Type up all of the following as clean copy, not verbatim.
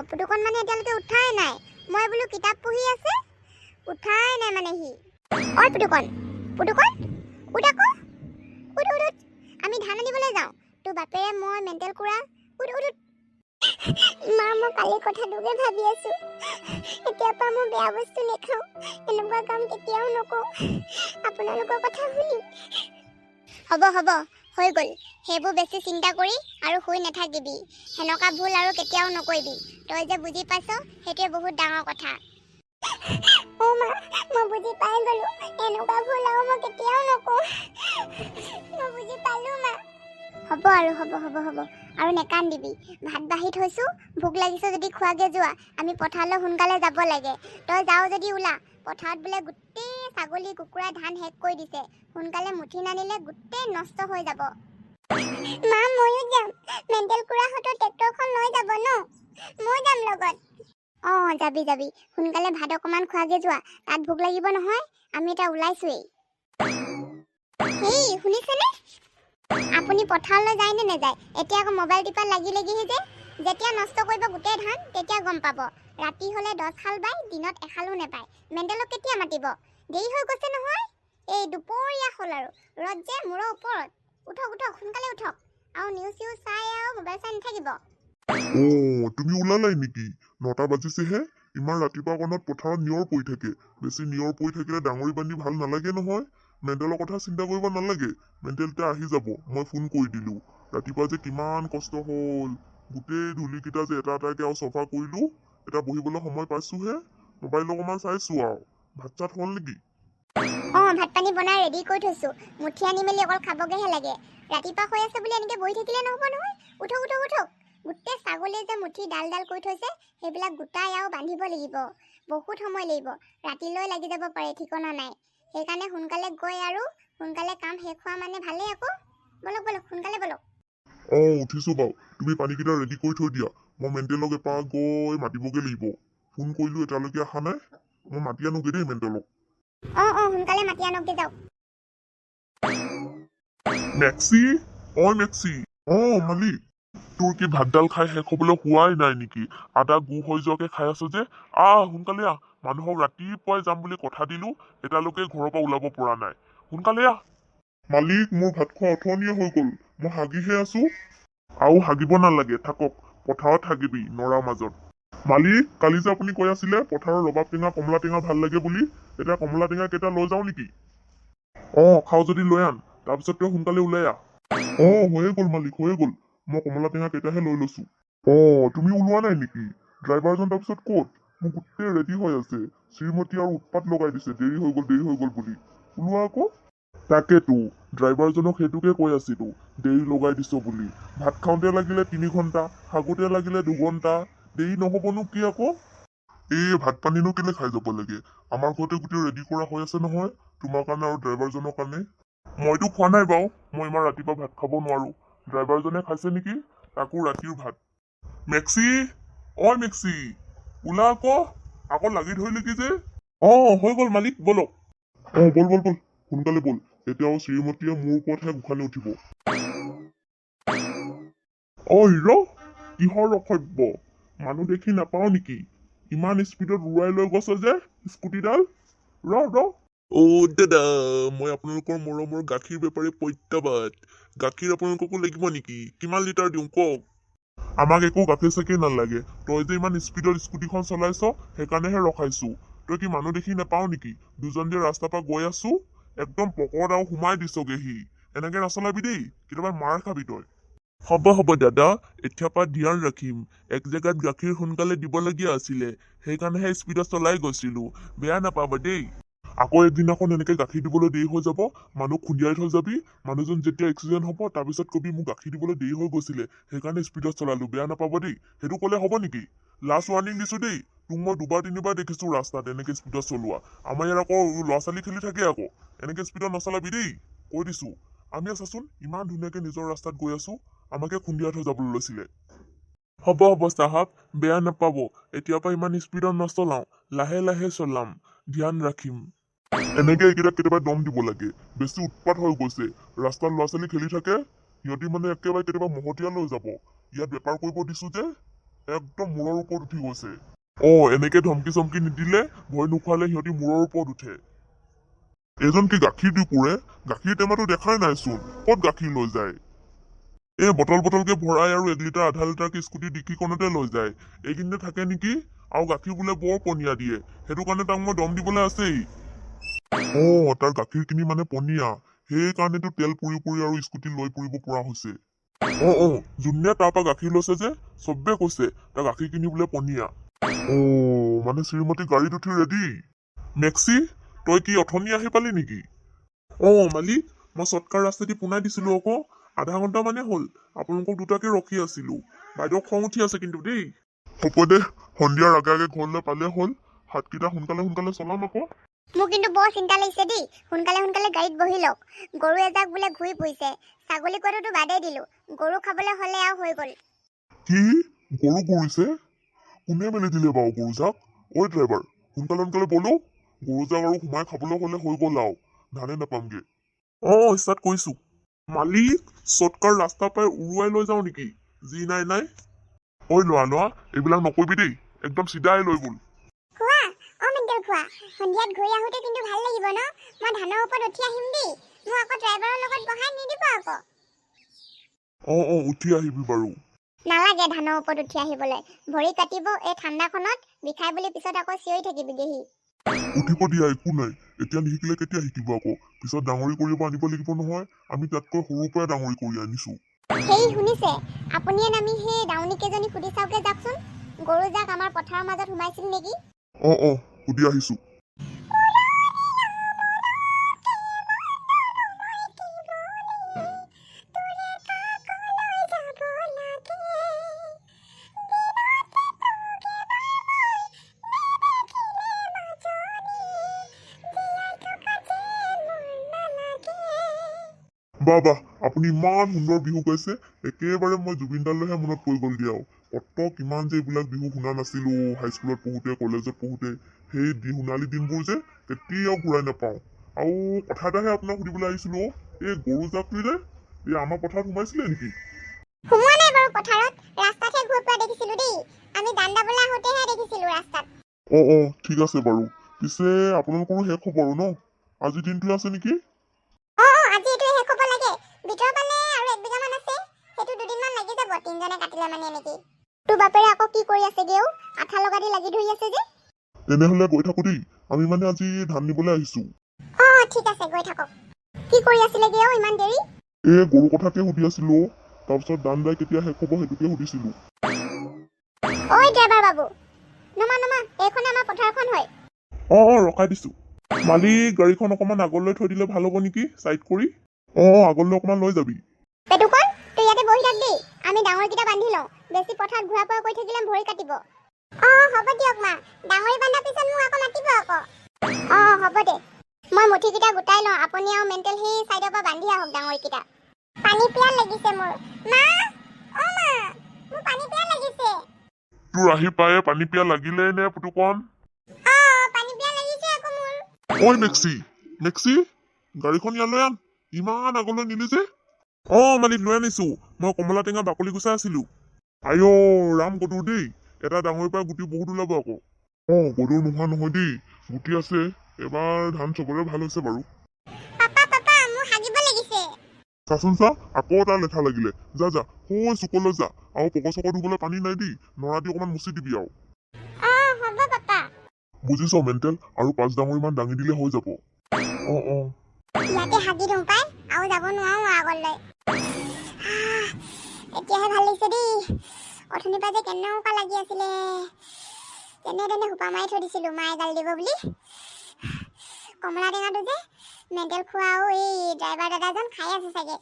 পুতুকণ মানে এতিয়ালৈকে উঠাই নাই। মই বোলো কিতাপ পঢ়ি আছে, উঠাই নাই মানে সি। ঐ পুতুকণ, পুতুকণ উঠ আকৌ, উঠ উঠ উঠ, আমি ধান আনিবলৈ যাওঁ। তোৰ বাপেৰে মই মেণ্টেল কুৰা, উঠ উঠ উঠ। মা, মই কালি কথাটোকে ভাবি আছো, এতিয়াৰ পৰা মই বেয়া বস্তু নেখাওঁ, এনেকুৱা কাম কেতিয়াও নকওঁ আপোনালোকৰ কথা শুনি। হ'ব হ'ব, হৈ গ'ল। সেইবোৰ বেছি চিন্তা কৰি আৰু শুই নাথাকিবি। সেনেকুৱা ভুল আৰু কেতিয়াও নকৰিবি। তই যে বুজি পাইছ, সেইটোৱে বহুত ডাঙৰ কথা। অ' মা, মই বুজি পাই গ'লো। এনেকুৱা ভুল আৰু মই কেতিয়াও নকওঁ। মই বুজি পালো মা। হ'ব আৰু হ'ব হ'ব হ'ব, আৰু নেকান্দিবি। ভাত বাঢ়ি থৈছো, ভোক লাগিছে যদি খোৱাগে যোৱা। আমি পথাৰলৈ সোনকালে যাব লাগে। তই যাও যদি ওলা। পথাৰত বোলে গোটেই ছাগলী কুকুৰা ধান শেষ কৰি দিছে। সোনকালে মুঠি নানিলে গোটেই নষ্ট হৈ যাব। মা, ময়ো যাম। মেণ্টেল কুৰাহঁতৰ ট্ৰেক্টৰখন লৈ যাব ন? মই যাম লগত। অঁ, যাবি যাবি। সোনকালে ভাত অকণমান খোৱাগে যোৱা। তাত ভোক লাগিব নহয়। আমি এতিয়া ওলাইছোৱেই। হেই, শুনিছেনে? আপুনি পথাৰলৈ যায় নে নাযায়? এতিয়া আকৌ মোবাইল টিপাত লাগিলেগিহি যে। যেতিয়া নষ্ট কৰিব গোটেই ধান, তেতিয়া গম পাব। ৰাতি হ'লে 10 হাল বাই, দিনত এহালো নেপায়। মেণ্টেলক কেতিয়া মাতিব? দেৰি হৈ গৈছে নহয়। এই দুপৰীয়া হ'ল আৰু ৰ'দ যে মূৰৰ ওপৰত। উঠক উঠক, সোনকালে উঠক। আৰু নিউজ চিউজ চাই আৰু মোবাইল চাই নাথাকিব। তুমি ওলালাই নেকি? 9টা বাজিছেহে। ইমান ৰাতিপুৱা কণত পথাৰত নিয়ৰ পৰি থাকে। বেছি নিয়ৰ পৰি থাকিলে ডাঙৰি বান্ধি ভাল নালাগে নহয়। মেণ্টেলৰ কথা চিন্তা কৰিব নালাগে। মেণ্টেল এতিয়া আহি যাব, মই ফোন কৰি দিলো। ৰাতিপুৱা যে কিমান কষ্ট হ'ল। গোটেই ধূলিকেইটা যে এটা এটাকে আৰু চফা কৰিলো। এতিয়া বহিবলৈ সময় পাইছোহে। মোবাইল অকণমান চাইছো আৰু। ভাত চাত হ'ল নেকি? অঁ, ভাত পানী বনাই ৰেডি কৰি থৈছো। মুঠি আনি মেলি অকল খাবগেহে লাগে। ৰাতিপুৱা হৈ আছে বুলি এনেকে বহি থাকিলে নহ'ব নহয়। উঠক উঠক উঠক। গোটেই ছাগলীয়ে যে মুঠি ডাল ডাল কৰি থৈছে, সেইবিলাক গোটাই আৰু বান্ধিব লাগিব। বহুত সময় লাগিব। ৰাতিলৈ লাগি যাব পাৰে, ঠিকনা নাই। সেইকাৰণে সোনকালে গৈ আৰু সোনকালে কাম শেষ হোৱা মানে ভালেই আকৌ। বলক বলক, সোনকালে বলক। উঠিছো বাৰু। তুমি পানীকেইটা ৰেডি কৰি থৈ দিয়া। মই মেণ্টেলক এপাক গৈ মাতিবগে লাগিব। ফোন কৰিলো, এতিয়ালৈকে অহা নাই। মই মাতি আনোগে দেই মেণ্টেলক। অঁ, সোনকালে মাতি আনকগে যাওক। মেক্সি, মেক্সি। মালিক। তোৰ কি ভাতডাল খাই শেষ হবলৈ হোৱাই নাই নেকি? আদা গু হৈ যোৱাকে খাই আছ যে। সোনকালে আহ। মানুহক ৰাতিপুৱাই যাম বুলি কথা দিলো, এতিয়ালৈকে ঘৰৰ পৰা ওলাব পৰা নাই। সোনকালে আহ। মালিক, মোৰ ভাত খোৱা অথনিয়ে হৈ গ'ল। মই হাগিহে আছো। আৰু হাগিব নালাগে, থাকক। পথাৰত হাগিবি, নৰাৰ মাজত। মালিক, কালি যে আপুনি কৈ আছিলে পথাৰৰ ৰবাব টেঙা, কমলা টেঙা ভাল লাগে বুলি। এতিয়া কমলা টেঙা কেইটা লৈ যাও নেকি? খাও যদি লৈ আন। তাৰপিছত তই সোনকালে ওলাই আহ। হৈয়ে গ'ল মালিক, হৈয়ে গ'ল। মই কমলা টেঙা কেইটাহে লৈ লৈছো। তুমি ওলোৱা নাই নেকি? ড্ৰাইভাৰজন তাৰপিছত ক'ত? মোক গোটেই ৰেডি হৈ আছে। শ্ৰীমতী আৰু উৎপাত লগাই দিছে, দেৰি হৈ গ'ল বুলি। ওলোৱা আকৌ। তাকেতো, ড্ৰাইভাৰজনক সেইটোকে কৈ আছিলো, দেৰি লগাই দিছ বুলি। ভাত খাওঁতে লাগিলে 3 ঘণ্টা, হাগোতে লাগিলে 2 ঘণ্টা। দেৰি নহবনো কি আকৌ? ভাত পানীনো কেলে খাই যাব লাগে? আমাৰ ঘৰতে গোটেই ৰেডি কৰা হৈ আছে নহয়, তোমাৰ কাৰণে আৰু ড্ৰাইভাৰজনৰ কাৰণে। মইতো খোৱা নাই বাৰু। মই ইমান ৰাতিপুৱা ভাত খাব নোৱাৰো। ড্ৰাইভাৰজনে খাইছে নেকি? তাকো ৰাতিৰ ভাত। মেক্সি, মেক্সি, ওলা আকৌ লাগি ধৰিলেকি যে। হৈ গ'ল মালিক, বলক। বল বল বল, সোনকালে বল। এতিয়াও শ্ৰীমতীয়ে মোৰ ওপৰতহে গোসালি উঠিব। হিৰ, কিহৰ অসভ্য? মানুহ দেখি নাপাও নেকি? ইমান স্পীডত উৰুৱাই লৈ গৈছ যে স্কুটিডাল। ৰ। দাদা, মই আপোনালোকৰ মৰমৰ গাখীৰ বেপাৰী প্ৰত্যাবাদ। গাখীৰ আপোনালোককো লাগিব নেকি? কিমান লিটাৰ দিওঁ কওক? আমাক একো গাখীৰ চাখীৰ নালাগে। তই যে ইমান স্পীডত স্কুটিখন চলাইছ, সেইকাৰণেহে ৰখাইছো। তই কি মানুহ দেখি নাপাও নেকি? দুজন যে ৰাস্তাৰ পৰা গৈ আছো, একদম পকৰত আৰু সোমাই দিছগেহি। এনেকে নচলাবি দেই, কেতিয়াবা মাৰ খাবি তই। হ'ব দাদা, এতিয়াৰ পৰা ধ্যান ৰাখিম। এক জেগাত গাখীৰ সোনকালে দিবলগীয়া আছিলে, সেইকাৰণেহে স্পীডত চলাই গৈছিলো। বেয়া নাপাব দেই। আকৌ একদিনাখন এনেকে গাখীৰ দিবলৈ দেৰি হৈ যাব, মানুহ খুন্দিয়াই থৈ যাবি। মানুহজন যেতিয়া এক্সিডেণ্ট হ'ব, তাৰপিছত কবি মোক গাখীৰ দিবলৈ দেৰি হৈ গৈছিলে, সেইকাৰণে স্পীডত চলালো। বেয়া নাপাব দেই। সেইটো কলে হ'ব নেকি? লাষ্ট ৱাৰ্ণিং দিছো দেই। তোক মই 2-3বাৰ দেখিছো ৰাস্তাত এনেকে স্পীডত চলোৱা। আমাৰ ইয়াত আকৌ ল'ৰা ছোৱালী খেলি থাকে আকৌ। এনেকে স্পীডত নচলাবি দেই, কৈ দিছো। আমি আছাচোন ইমান ধুনীয়াকে নিজৰ ৰাস্তাত গৈ আছো, আমাকে খুন্দিয়াই থৈ যাবলৈ লৈছিলে। হ'ব চাহাব, বেয়া নাপাব। এতিয়াৰ পৰা ইমান স্পীডত নচলাও, লাহে লাহে চলাম। ধ্যান ৰাখিম। এনেকে এইকেইটাক কেতিয়াবা দম দিব লাগে। বেছি উৎপাত হৈ গৈছে। ৰাস্তাত ল'ৰা ছোৱালী খেলি থাকে, সিহঁতি মানে একেবাৰে কেতিয়াবা মহতিয়ালৈ যাব। ইয়াত বেপাৰ কৰিব দিছো যে, একদম মূৰৰ ওপৰত উঠি গৈছে। এনেকে ধমকি চমকি নিদিলে ভয় নোখোৱালে সিহঁতি মূৰৰ ওপৰত উঠে। এজন কি গাখীৰ দি পুৰে? গাখীৰ টেমাটো দেখাই নাইচোন, ক'ত গাখীৰ লৈ যায়? বটল বটলকে ভৰাই আৰু 1 লিটাৰ আধা লিটাৰকে স্কুটি ডিকিখনতে লৈ যায়। এইখিনিতে থাকে নেকি? আৰু গাখীৰ বোলে বৰ পনীয়া দিয়ে, সেইটো কাৰণে তাক মই দম দিবলৈ আছেই। তাৰ গাখীৰ খিনি মানে পনীয়া, সেইকাৰণেতো তেল পুৰি পুৰি আৰু স্কুটি লৈ ফুৰিব পৰা হৈছে। যোনে তাৰ পৰা গাখীৰ লৈছে যে চবে কৈছে তাৰ গাখীৰ খিনি বোলে পনীয়া। মানে শ্ৰীমতী গাড়ীত উঠি ৰেডি। মেক্সি, তই কি অথনি আহি পালি নেকি? মালিক, মই চটকাৰ ৰাস্তাদি পোনাই দিছিলো আকৌ। আধা ঘন্টা মানে হ'ল আপোনালোকক দুটাকে ৰখি আছিলো। বাইদেউ খং উঠি আছে কিন্তু দেই। হ'ব দে, সন্ধিয়াৰ আগে আগে ঘৰলৈ পালে হ'ল। হাতকেইটা সোনকালে সোনকালে চলাম আকৌ। মোৰ কিন্তু বৰ চিন্তা লাগিছে দেই। সোনকালে সোনকালে গাড়ীত বহি লওক। গৰু এজাক বোলে ঘূৰি ফুৰিছে। ছাগলী কোৱাটোতো বাদেই দিলো, গৰু খাবলৈ হ'লে আৰু হৈ গ'ল। কি? গৰু ঘূৰিছে? কোনে মেলি দিলে বাৰু গৰুজাক? ড্ৰাইভাৰ, সোনকালে সোনকালে বলো। গৰুজাক আৰু সোমাই খাবলৈ হ'লে হৈ গ'ল আৰু, ধানে নাপামগে। ষ্টাৰ্ট কৰিছো। মালিক, চটকাৰ ৰাস্তা পাই উৰুৱাই লৈ যাও নেকি? যি নাই নাই। লোৱা এইবিলাক নকৰিবি দেই, একদম চিধাই লৈ গ'ল। খোৱা, মেণ্টেল খোৱা। সন্ধিয়াত ঘূৰি আহোঁতে কিন্তু ভাল লাগিব ন? মই ধানৰ ওপৰত উঠি আহিম দেই। মোক আকৌ ড্ৰাইভাৰৰ লগত বহাই নিদিব আকৌ। উঠি আহিবি বাৰু। নালাগে ধানৰ ওপৰত উঠি আহিবলৈ। ভৰি কাটিব এই ঠাণ্ডাখনত, বিষাই বুলি পিছত আকৌ চিঞৰি থাকিবিগেহি। উঠিব দিয়া, একো নাই। এতিয়া নিশিকিলে কেতিয়া শিকিব আকৌ? পিছত ডাঙৰি কৰিব আনিব লাগিব নহয়। আমি তাতকৈ সৰুৰ পৰাই ডাঙৰি কৰি আনিছো। সেই শুনিছে, আপুনিয়ে নামি সেই ডাউনী কেইজনী সুধি চাওকে যাওকচোন। গৰুজাক আমাৰ পথাৰৰ মাজত সোমাইছিল নেকি? সুধি আহিছো। বাহ, আপুনি ইমান সুন্দৰ বিহু গাইছে। একেবাৰে মই জুবিন দালৈহে মনত পৰি গ'ল দিয়া। কিমান যে এইবিলাক বিহু শুনা নাছিলো হাইস্কুলত পঢ়োতে, কলেজত পঢ়োতে। সেই সোণালী দিনবোৰ যে কেতিয়াও ঘূৰাই নাপাওঁ। আৰু কথা এটাহে আপোনাক সুধিবলৈ আহিছিলো। এই গৰু জাকটো যে আমাৰ পথাৰত সোমাইছিলে নেকি? সোমোৱা নাই বাৰু পথাৰত, ৰাস্তাতহে ঘূৰি ফুৰা দেখিছিলো দেই। আমি ধান দাবলৈ আহোঁতেহে দেখিছিলো ৰাস্তাত। ঠিক আছে বাৰু। পিছে আপোনালোকৰো শেষ হ'ব আৰু ন? আজি দিনটোৱে আছে নেকি? আজি এইটোৱে শেষ হ'ব লাগে। ভিতৰ পালে আৰু 1 বিঘামান আছে। সেইটো 2 দিনমান লাগি যাব, 3জনে কাটিলে মানে এনেকি। তোৰ বাপেৰে আকৌ কি কৰি আছেগেও? আঠা লগা দি লাগি ধৰি আছে যে। তেনেহলে গৈ থাকো দেই, আমি মানে আজি ধান নিবলৈ আহিছো। ঠিক আছে, গৈ থাকক। কি কৰি আছিলেগেও ইমান দেৰি? গৰু কথাকে সুধি আছিলো। তাৰপিছত ধান দাই কেতিয়া শেষ হ'ব সেইটোকে সুধিছিলো। ড্ৰাইভাৰ বাবু, নমা এইখনে আমাৰ পথাৰখন হয়। ৰখাই দিছো। মালিক, গাড়ীখন অকমান আগলৈ থৈ দিলে ভাল হ'ব নেকি? চাইড কৰি। আগলৈ অকমান লৈ যাবি। পেটুকন, তই ইয়াতে বহি থাক দেই। আমি ডাঙৰকেইটা বান্ধি লওঁ। বেছি পথাৰত ঘূৰা ফুৰা কৰি থাকিলে ভৰি কাটিব। হ'ব দিয়ক মা। ডাঙৰি বান্ধাৰ পিছত মোক আকৌ মাতিব আকৌ। হ'ব দে। মই মুঠিকেইটা গোটাই লওঁ। আপুনি আৰু মেণ্টেল সেই চাইডৰ পৰা বান্ধি আহক ডাঙৰিকেইটা। পানী পিয়াহ লাগিছে মোৰ। মা, মা, মোৰ পানী পিয়াহ লাগিছে। তোৰ আহি পায়ে পানী পিয়াহ লাগিলেই নে পুতুকন? পানী পিয়াহ লাগিছে আকৌ মোৰ। মেক্সি, গাড়ীখন ইয়ালৈ আন। ইমান আগলৈ নিলি যে? মালিক, লৈ আনিছো। মই কমলা টেঙা বাকলি গুচাই আছিলো। ৰাম গধুৰ দেই। এটা ডাঙৰিৰ পৰা গুটি বহুত ওলাব আকৌ। গধুৰ নোহোৱা নহয় দেই, গুটি আছে। এবাৰ ধান চবৰে ভাল হৈছে বাৰু। পাপা, মোৰ হাগিব লাগিছে। চাচোন চা, আকৌ এটা লেঠা লাগিলে। যা চুকলৈ যা। আৰু পকচক ধুবলৈ পানী নাই দেই, নৰা দি অকমান মুচি দিবি আৰু। হ'ব পাপা। বুজিছ মেণ্টেল, আৰু 5 ডাঙৰিমান দাঙি দিলে হৈ যাব। ইয়াতে হাগি দিওঁ পাই, আৰু যাব নোৱাৰো আগলৈ। এতিয়াহে ভাল লাগিছে দেই। অথনিৰ পৰা যে কেনেকুৱা লাগি আছিলে। তেনে সোপা মাৰি থৈ দিছিলো মায়ে গালি দিব বুলি। কমলা টেঙাটো যে মেণ্টেল খোৱা আৰু এই ড্ৰাইভাৰ দাদাজন খাই আছে চাগে।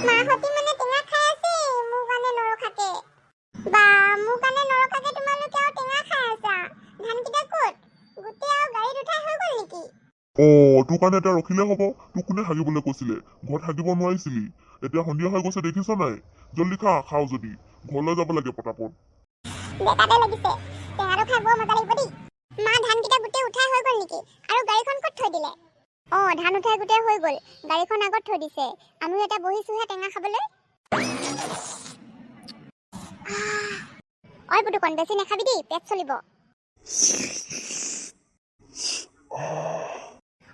মাহঁতি মানে টেঙা খাই আছে, মোৰ কাৰণে নৰখাকে। মোৰ কাৰণে নৰখাকে তোমালোকে আৰু টেঙা খাই আছা। ধানকেইটা ক'ত? গোটেই আৰু গাড়ীত উঠাই হৈ গ'ল নেকি? তোৰ কাৰণে এতিয়া ৰখিলে হ'ব। তোক কোনে হাগিবলৈ কৈছিলে? ঘৰত হাগিব নোৱাৰিছিলি। এতিয়া সন্ধিয়া হৈ গৈছে, দেখিছ নাই? জল্দি খাও যদি। ঘৰলৈ যাব লাগে পটাপট। বেকাতে লাগিছে। টেঙাটো খাই বৰ মজা লাগিব দেই। মা, ধানকেইটা গোটেই উঠাই হৈ গ'ল নেকি? আৰু গাড়ীখন ক'ত থৈ দিলে? ধান উঠাই গোটেই হৈ গ'ল। গাড়ীখন আগত থৈ দিছে। আমি এতিয়া বহিছোহে টেঙা খাবলৈ। ঐ পুতুকণ বেছি নাখাবি দেই পেট চলিব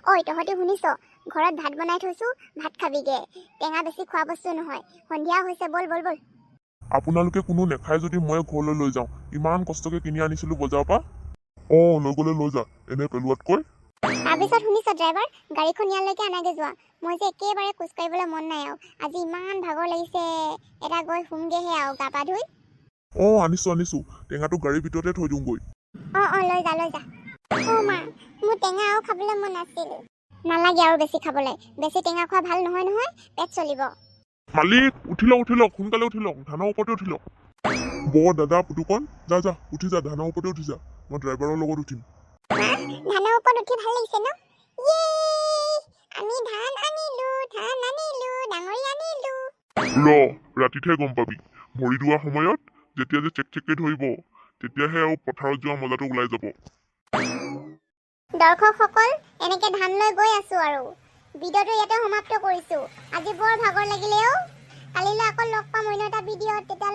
ঐ তহঁতি শুনিছ ঘৰত ভাত বনাই থৈছো ভাত খাবিগে টেঙা বেছি খোৱা বস্তু নহয় সন্ধিয়া হৈছে বল বল বল আপোনালোকে কোনো নেখায় যদি মই ঘৰলৈ লৈ যাওঁ ইমান কষ্টকে কিনি আনিছিলো বজাৰৰ পৰা লৈ গ'লে লৈ যা এনে পেলোৱাতকৈ তাৰপিছত শুনিছ ড্ৰাইভাৰ গাড়ীখন ইয়ালৈকে আনাগে যোৱা মই যে একেবাৰে খোজ কাঢ়িবলৈ মন নাই আৰু আজি ইমান ভাগৰ লাগিছে এটা গৈ শুমগেহে আৰু গা পা ধুই আনিছো টেঙাটো গাড়ীৰ ভিতৰতে থৈ দিওঁগৈ লৈ যা মা মোৰ টেঙা আৰু খাবলৈ মন আছিল নালাগে আৰু বেছি খাবলৈ বেছি টেঙা খোৱা ভাল নহয় নহয় পেট চলিব মালিক উঠি লওক সোনকালে উঠি লওক ধানৰ ওপৰতে উঠি লওক দাদা পুতুকণ যা উঠি যা ধানৰ ওপৰতে উঠি যা মই ড্ৰাইভাৰৰ লগত উঠিম ধানৰ ওপৰত উঠি ভাল লাগিছে ন আমি ধান আনিলো ডাঙৰি আনিলো ৰাতিতহে গম পাবি ভৰি ধোৱা সময়ত যেতিয়া যে চেকচেককে ধৰিব তেতিয়াহে আৰু পথাৰত যোৱা মজাটো ওলাই যাব দৰ্শকসকল এনেকে ধান লৈ গৈ আছো আৰু ভিডিঅ'টো ইয়াতে সমাপ্ত কৰিছো আজি বৰ ভাগৰ লাগিলেও কালিলৈ আকৌ লগ পাম অন্য এটা ভিডিঅ'ত তেতিয়া